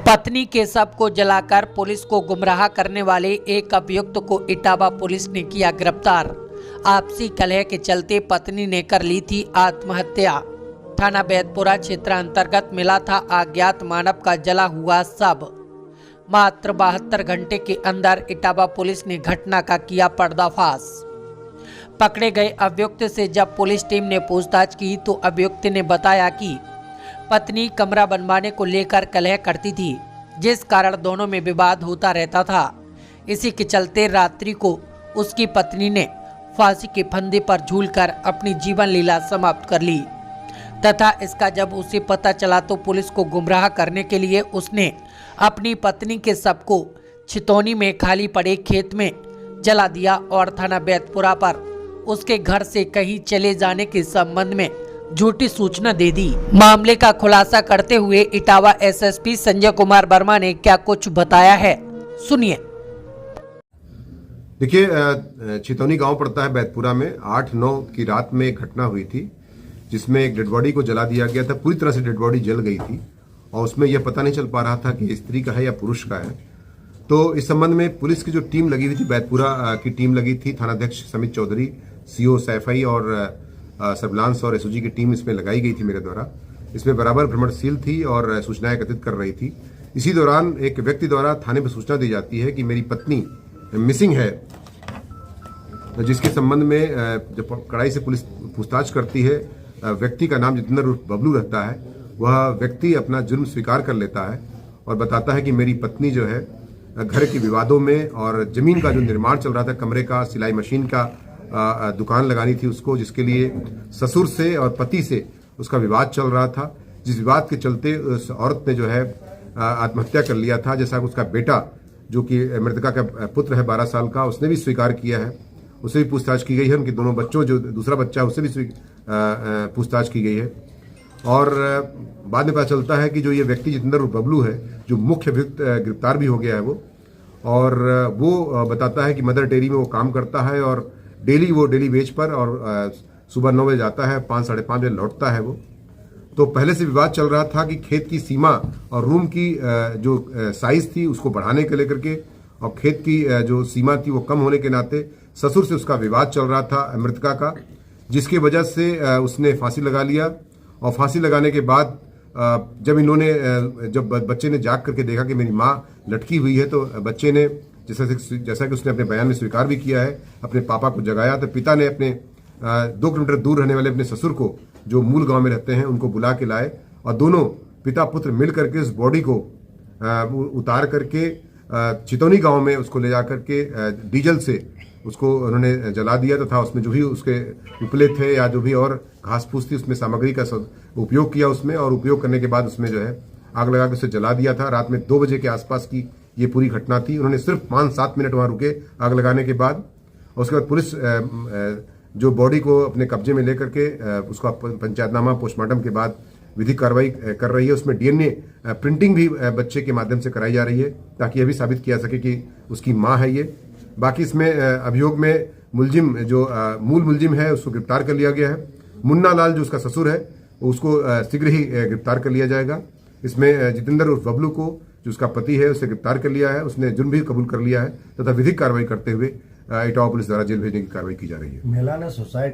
पत्नी के शव को जलाकर पुलिस को गुमराह करने वाले एक अभियुक्त को इटावा पुलिस ने किया गिरफ्तार। आपसी कलह के चलते पत्नी ने कर ली थी आत्महत्या। थाना बैतपुरा क्षेत्र अंतर्गत मिला था अज्ञात मानव का जला हुआ शव। मात्र 72 घंटे के अंदर इटावा पुलिस ने घटना का किया पर्दाफाश। पकड़े गए अभियुक्त से जब पुलिस टीम ने पूछताछ की तो अभियुक्त ने बताया कि पत्नी कमरा बनवाने को लेकर कलह करती थी, जिस कारण दोनों में विवाद होता रहता था। इसी के चलते रात्रि को उसकी पत्नी ने फांसी के फंदे पर झूलकर अपनी जीवन लीला समाप्त कर ली तथा इसका जब उसे पता चला तो पुलिस को गुमराह करने के लिए उसने अपनी पत्नी के शव को छितौनी में खाली पड़े खेत में जला दिया और थाना बैतपुरा पर उसके घर से कहीं चले जाने के संबंध में झूठी सूचना दे दी। मामले का खुलासा करते हुए इटावा एसएसपी संजय कुमार वर्मा ने क्या कुछ बताया है, सुनिए। देखिए, छितौनी गांव पड़ता है बैतपुरा में। 8-9 की रात में एक घटना हुई थी जिसमें एक डेड बॉडी को जला दिया गया था। पूरी तरह से डेड बॉडी जल गई थी और उसमें यह पता नहीं चल पा रहा था कि स्त्री का है या पुरुष का है। तो इस संबंध में पुलिस की जो टीम लगी हुई थी, बैतपुरा की टीम लगी थी, थानाध्यक्ष समित चौधरी, सीओ सैफई और सर्विलांस और एसओजी की टीम इसमें लगाई गई थी मेरे द्वारा। इसमें बराबर भ्रमणशील थी और सूचनाएं एकत्रित कर रही थी। इसी दौरान एक व्यक्ति द्वारा थाने पर सूचना दी जाती है कि मेरी पत्नी मिसिंग है, जिसके संबंध में जब कड़ाई से पुलिस पूछताछ करती है, व्यक्ति का नाम जितेंद्र उर्फ बबलू रहता है। वह व्यक्ति अपना जुर्म स्वीकार कर लेता है और बताता है कि मेरी पत्नी जो है घर के विवादों में और जमीन का जो निर्माण चल रहा था, कमरे का, सिलाई मशीन का दुकान लगानी थी उसको, जिसके लिए ससुर से और पति से उसका विवाद चल रहा था। जिस विवाद के चलते उस औरत ने जो है आत्महत्या कर लिया था। जैसा उसका बेटा जो कि मृतका का पुत्र है 12 साल का, उसने भी स्वीकार किया है। उससे भी पूछताछ की गई है। उनके दोनों बच्चों, जो दूसरा बच्चा है, उससे भी पूछताछ की गई है। और बाद में पता चलता है कि जो ये व्यक्ति जितेंद्र बबलू है, जो मुख्य अभियुक्त गिरफ्तार भी हो गया है वो, और वो बताता है कि मदर डेयरी में वो काम करता है और डेली वेज पर, और सुबह 9 बजे जाता है, 5-5:30 बजे लौटता है वो। तो पहले से विवाद चल रहा था कि खेत की सीमा और रूम की जो साइज थी उसको बढ़ाने के लेकर के, और खेत की जो सीमा थी वो कम होने के नाते ससुर से उसका विवाद चल रहा था मृतका का, जिसकी वजह से उसने फांसी लगा लिया। और फांसी लगाने के बाद जब बच्चे ने जाग करके देखा कि मेरी माँ लटकी हुई है, तो बच्चे ने जैसा कि उसने अपने बयान में स्वीकार भी किया है, अपने पापा को जगाया। तो पिता ने अपने 2 किलोमीटर दूर रहने वाले अपने ससुर को, जो मूल गांव में रहते हैं, उनको बुला के लाए और दोनों पिता पुत्र मिल करके उस बॉडी को उतार करके छितौनी गांव में उसको ले जाकर के डीजल से उसको उन्होंने जला दिया तथा उसमें जो भी उसके उपले थे या जो भी और घास फूस थी, उसमें सामग्री का उपयोग किया उसमें, और उपयोग करने के बाद उसमें जो है आग लगा के उसे जला दिया था। रात में 2 बजे के आसपास की ये पूरी घटना थी। उन्होंने सिर्फ 5-7 मिनट वहां रुके आग लगाने के बाद। और उसके बाद पुलिस जो बॉडी को अपने कब्जे में लेकर के उसका पंचायतनामा पोस्टमार्टम के बाद विधिक कार्रवाई कर रही है। उसमें डीएनए प्रिंटिंग भी बच्चे के माध्यम से कराई जा रही है, ताकि यह भी साबित किया सके कि उसकी माँ है ये। बाकी इसमें अभियोग में मुलजिम, जो मूल मुलजिम है, उसको गिरफ्तार कर लिया गया है। मुन्ना लाल जो उसका ससुर है, उसको शीघ्र ही गिरफ्तार कर लिया जाएगा। इसमें जितेंद्र उर्फ बबलू को, जो उसका पति है, उसे गिरफ्तार कर लिया है। उसने जुर्म भी कबूल कर लिया है तथा विधिक कार्रवाई करते हुए इटावा पुलिस द्वारा जेल भेजने की कार्रवाई की जा रही है। महिला ने सुसाइड